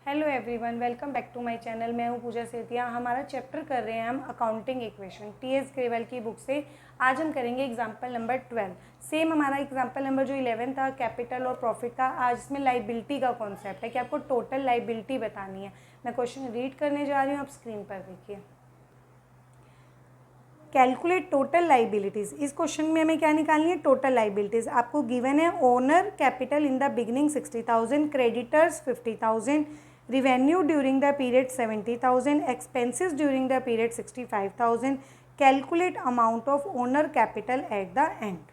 Hello everyone, welcome back to my channel. मैं हूं पूजा सेतिया। हमारा चैप्टर कर रहे हैं हम अकाउंटिंग इक्वेशन टीएस ग्रेवल की बुक से। आज हम करेंगे एग्जांपल नंबर 12। सेम हमारा एग्जांपल नंबर जो 11 था कैपिटल और प्रॉफिट का, आज इसमें लाइबिलिटी का कॉन्सेप्ट है कि आपको टोटल लाइबिलिटी बतानी है। मैं क्वेश्चन रीड करने जा रही हूँ, आप स्क्रीन पर देखिए। Calculate total liabilities. इस क्वेश्चन में हमें क्या निकालनी है? Total liabilities. आपको गिवन है owner capital in the beginning 60,000, creditors 50,000, revenue during the period 70,000, expenses during the period 65,000. Calculate amount of owner capital at the end.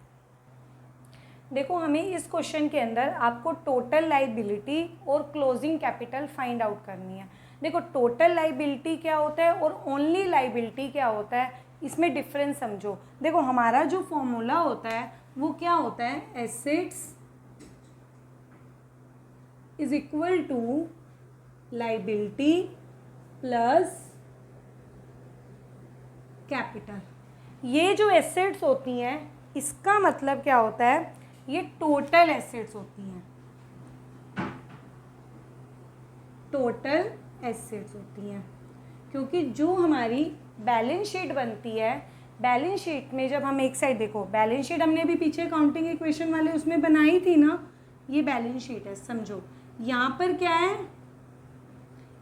देखो, हमें इस क्वेश्चन के अंदर आपको टोटल लाइबिलिटी और क्लोजिंग कैपिटल फाइंड आउट करनी है। देखो, टोटल लाइबिलिटी क्या होता है और ओनली लाइबिलिटी क्या होता है, इसमें डिफरेंस समझो। देखो, हमारा जो फॉर्मूला होता है वो क्या होता है? Assets is equal to liability plus capital. ये जो एसेट्स होती हैं इसका मतलब क्या होता है? ये टोटल एसेट्स होती हैं, टोटल एसेट्स होती हैं। क्योंकि जो हमारी बैलेंस शीट बनती है, बैलेंस शीट में जब हम एक साइड देखो, बैलेंस शीट हमने अभी पीछे अकाउंटिंग इक्वेशन वाले उसमें बनाई थी ना, ये बैलेंस शीट है समझो। यहाँ पर क्या है?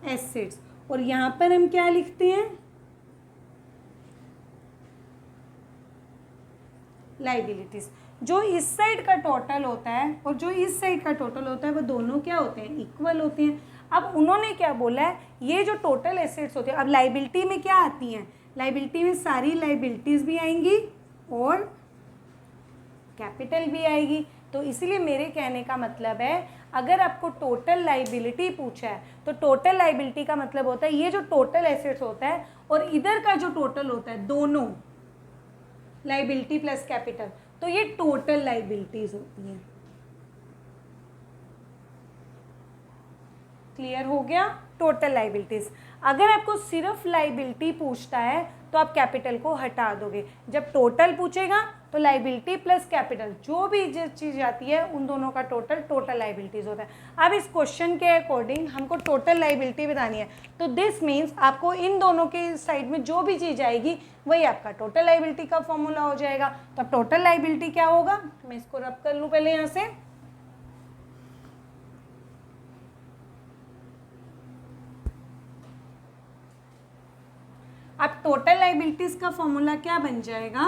एसेट्स। और यहां पर हम क्या लिखते हैं? लाइबिलिटीज। जो इस साइड का टोटल होता है और जो इस साइड का टोटल होता है वो दोनों क्या होते हैं? इक्वल होते हैं। अब उन्होंने क्या बोला है? ये जो टोटल एसेट्स होते हैं, अब लाइबिलिटी में क्या आती हैं? लाइबिलिटी में सारी लाइबिलिटीज भी आएंगी और कैपिटल भी आएगी। तो इसीलिए मेरे कहने का मतलब है, अगर आपको टोटल लाइबिलिटी पूछा है तो टोटल लाइबिलिटी का मतलब होता है ये जो टोटल एसेट्स होता है और इधर का जो टोटल होता है, दोनों लाइबिलिटी प्लस कैपिटल, तो ये टोटल लाइबिलिटीज होती हैं। क्लियर हो गया? Total liabilities. अगर आपको सिर्फ लाइबिलिटी पूछता है तो आप कैपिटल को हटा दोगे। जब टोटल पूछेगा तो लाइबिलिटी प्लस कैपिटल, जो भी जिस चीज़ आती है उन दोनों का टोटल लाइबिलिटीज होता है। अब इस क्वेश्चन के अकॉर्डिंग हमको टोटल लाइबिलिटी बतानी है, तो दिस मीन्स आपको इन दोनों के साइड में जो भी चीज़ आएगी वही आपका टोटल लाइबिलिटी का फॉर्मूला हो जाएगा। तो अब टोटल लाइबिलिटी क्या होगा? मैं इसको रब कर लूँ पहले यहाँ से। अब टोटल लाइबिलिटीज का फॉर्मूला क्या बन जाएगा?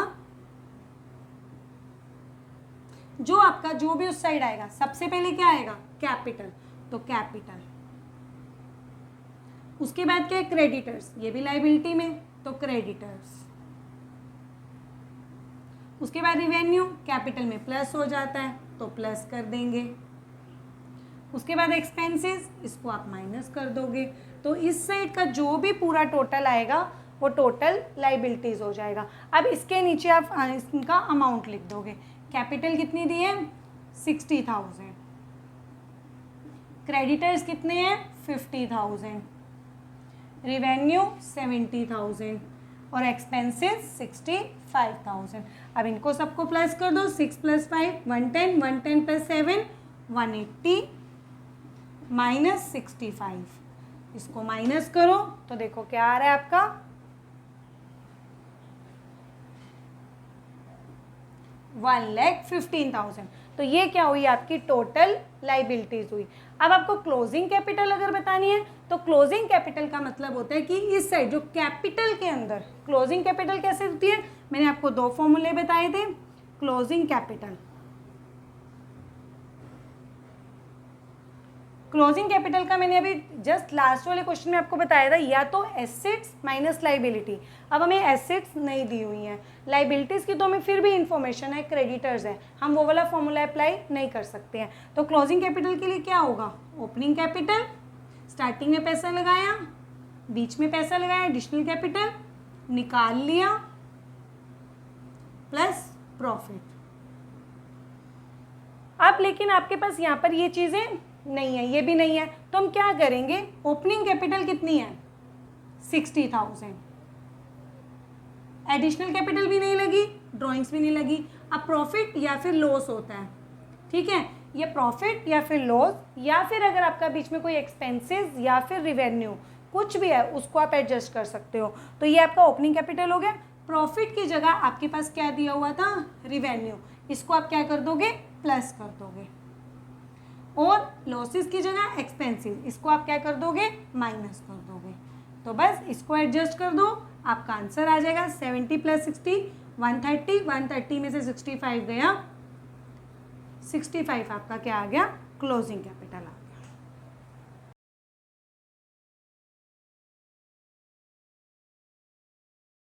जो आपका जो भी उस साइड आएगा, सबसे पहले क्या आएगा? कैपिटल। तो कैपिटल, उसके बाद क्या है? क्रेडिटर्स। ये भी लाइबिलिटी में, तो क्रेडिटर्स। उसके बाद रिवेन्यू, कैपिटल में प्लस हो जाता है तो प्लस कर देंगे। उसके बाद एक्सपेंसेस, इसको आप माइनस कर दोगे। तो इस साइड का जो भी पूरा टोटल आएगा वो टोटल लाइबिलिटीज हो जाएगा। अब इसके नीचे आप इनका अमाउंट लिख दोगे। कैपिटल कितनी दी है? 60,000। क्रेडिटर्स कितने हैं? 50,000। रिवेन्यू 70,000 और एक्सपेंसेस 65,000। अब इनको सबको प्लस कर दो। 6 + 5 110, 110 + 7 180 माइनस 65। इसको माइनस करो तो देखो क्या आ रहा है आपका? 1,15,000। तो ये क्या हुई? आपकी टोटल लाइबिलिटीज हुई। अब आपको क्लोजिंग कैपिटल अगर बतानी है तो क्लोजिंग कैपिटल का मतलब होता है कि इस साइड जो कैपिटल के अंदर क्लोजिंग कैपिटल कैसे होती है? मैंने आपको दो फॉर्मूले बताए थे। क्लोजिंग कैपिटल, क्लोजिंग कैपिटल का मैंने अभी जस्ट लास्ट वाले क्वेश्चन में आपको बताया था, या तो एसेट्स माइनस लाइबिलिटी। अब हमें एसेट्स नहीं दी हुई हैं, लाइबिलिटीज़ की तो हमें फिर भी इंफॉर्मेशन है, क्रेडिटर्स है, हम वो वाला फॉर्मूला अप्लाई नहीं कर सकते हैं। तो क्लोजिंग कैपिटल के लिए क्या होगा? ओपनिंग कैपिटल, स्टार्टिंग में पैसा लगाया, बीच में पैसा लगाया, एडिशनल कैपिटल निकाल लिया, प्लस प्रॉफिट। अब लेकिन आपके पास यहाँ पर ये चीज़ें नहीं है, ये भी नहीं है, तो हम क्या करेंगे? ओपनिंग कैपिटल कितनी है? 60,000। एडिशनल कैपिटल भी नहीं लगी, ड्राइंग्स भी नहीं लगी। अब प्रॉफिट या फिर लॉस होता है, ठीक है, या प्रॉफिट या फिर लॉस, या फिर अगर आपका बीच में कोई एक्सपेंसेस या फिर रिवेन्यू कुछ भी है उसको आप एडजस्ट कर सकते हो। तो ये आपका ओपनिंग कैपिटल हो गया। प्रॉफिट की जगह आपके पास क्या दिया हुआ था, रिवेन्यू, इसको आप क्या कर दोगे, प्लस कर दोगे। और लॉसेस की जगह एक्सपेंसेस, इसको आप क्या कर दोगे, माइनस कर दोगे। तो बस इसको एडजस्ट कर दो, आपका आंसर आ जाएगा 70 + 60 130, 130 में से 65 गया, 65 आपका क्या आ गया, क्लोजिंग कैपिटल आ गया।